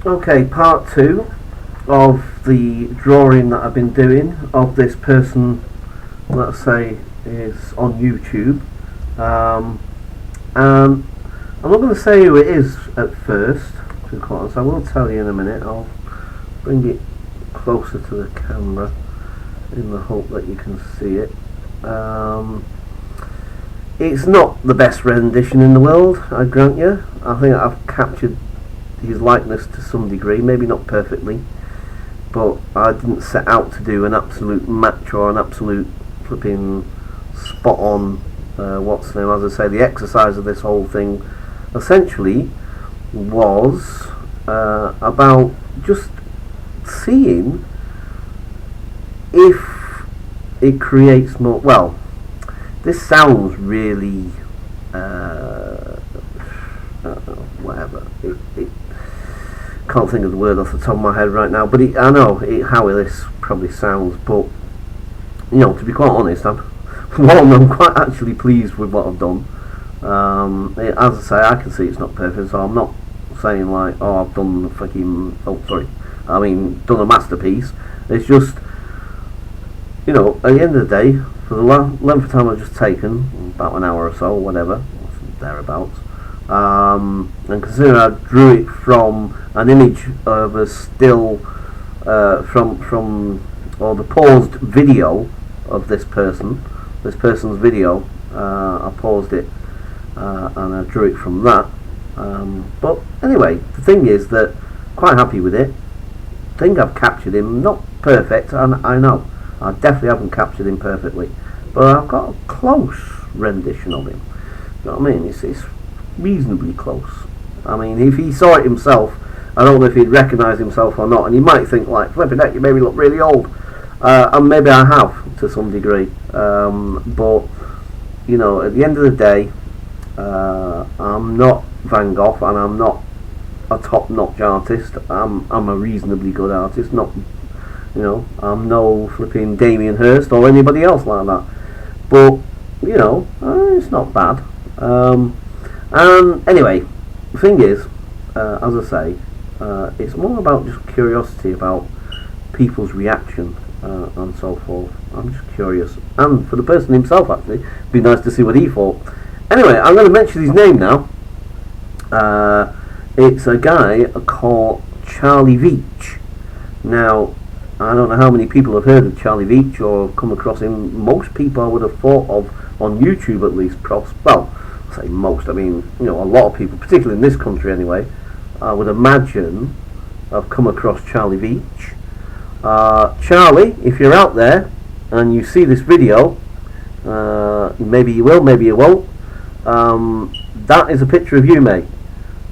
Okay, part two of the drawing that I've been doing of this person, let's say, is on YouTube. And I'm not going to say who it is at first, to be quite honest. I will tell you in a minute. I'll bring it closer to the camera in the hope that you can see it. It's not the best rendition in the world, I grant you. I think I've captured his likeness to some degree, maybe not perfectly, but I didn't set out to do an absolute match or an absolute flipping spot on what's the name. As I say, the exercise of this whole thing essentially was about just seeing if it creates more. Well, this sounds really whatever. It can't think of the word off the top of my head right now, but I know how this probably sounds. But to be quite honest, I'm quite actually pleased with what I've done. As I say, I can see it's not perfect, so I'm not saying like, oh, I've done done a masterpiece. It's just, at the end of the day, for the length of time I've just taken, about an hour or so, whatever, thereabouts, and considering I drew it from an image of a still from or the paused video of this person's video, I paused it and I drew it from that. But anyway, the thing is that quite happy with it. I think I've captured him, not perfect, and I know I definitely haven't captured him perfectly, but I've got a close rendition of him. You know what I mean? It's reasonably close. I mean, if he saw it himself, I don't know if he'd recognise himself or not, and he might think like, flipping heck, you made me look really old, and maybe I have to some degree. But at the end of the day, I'm not Van Gogh, and I'm not a top-notch artist. I'm a reasonably good artist. Not, I'm no flipping Damien Hirst or anybody else like that. But it's not bad. And anyway, the thing is, as I say, it's more about just curiosity about people's reaction and so forth. I'm just curious, and for the person himself, actually, it'd be nice to see what he thought. Anyway, I'm going to mention his name now. It's a guy called Charles Veitch. Now, I don't know how many people have heard of Charles Veitch or come across him. Most people I would have thought of on YouTube, at least. Well, I say most. I mean, a lot of people, particularly in this country anyway, I would imagine have come across Charles Veitch. Charlie, if you're out there and you see this video, maybe you will, maybe you won't. That is a picture of you, mate.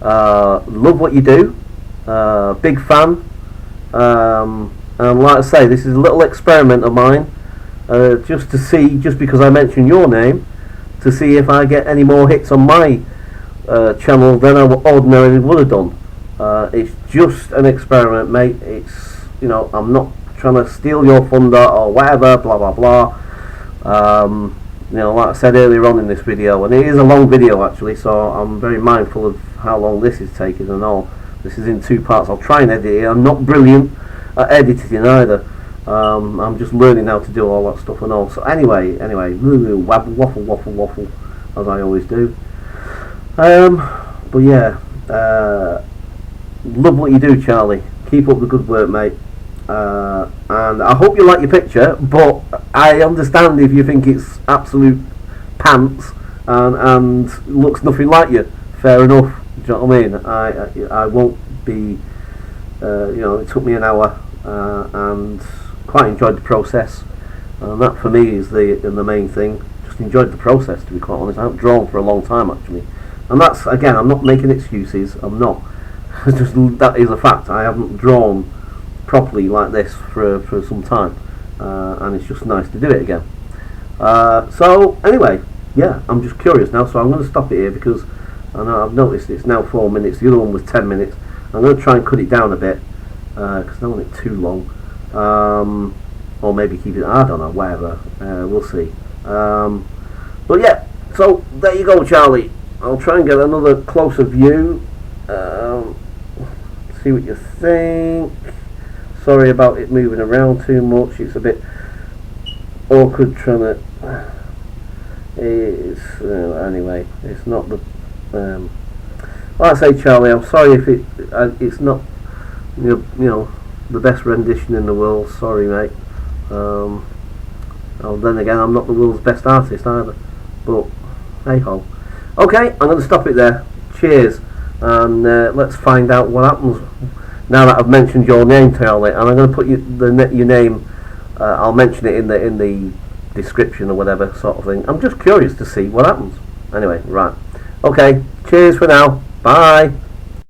Love what you do. Big fan. And like I say, this is a little experiment of mine, just to see, just because I mentioned your name, to see if I get any more hits on my channel than I ordinarily would have done. It's just an experiment, mate. It's, I'm not trying to steal your thunder or whatever, blah blah blah. Like I said earlier on in this video, and it is a long video actually, so I'm very mindful of how long this is taking and all. This is in two parts. I'll try and edit it. I'm not brilliant at editing either. I'm just learning how to do all that stuff and all. So anyway, waffle, as I always do. But yeah, love what you do, Charlie. Keep up the good work, mate. And I hope you like your picture, but I understand if you think it's absolute pants and looks nothing like you. Fair enough. Do you know what I mean? I won't be. It took me an hour, and quite enjoyed the process. And that for me is the main thing. Just enjoyed the process, to be quite honest. I haven't drawn for a long time actually, and that's, again, I'm not making excuses. I'm not. Just that is a fact. I haven't drawn properly like this for some time, and it's just nice to do it again. So anyway, yeah, I'm just curious now, so I'm going to stop it here because I know I've noticed it's now 4 minutes. The other one was 10 minutes. I'm going to try and cut it down a bit because I don't want it too long, or maybe keep it, I don't know, whatever, we'll see. But yeah, so there you go, Charlie. I'll try and get another closer view. see what you think. Sorry about it moving around too much. It's a bit awkward trying to. It's anyway. It's not the. Like I say, Charlie, I'm sorry if it's not you know the best rendition in the world. Sorry, mate. Oh, then again, I'm not the world's best artist either. But hey ho. Okay, I'm going to stop it there. Cheers, and let's find out what happens now that I've mentioned your name, Charlie. And I'm going to put your name. I'll mention it in the description or whatever sort of thing. I'm just curious to see what happens. Anyway, right. Okay. Cheers for now. Bye.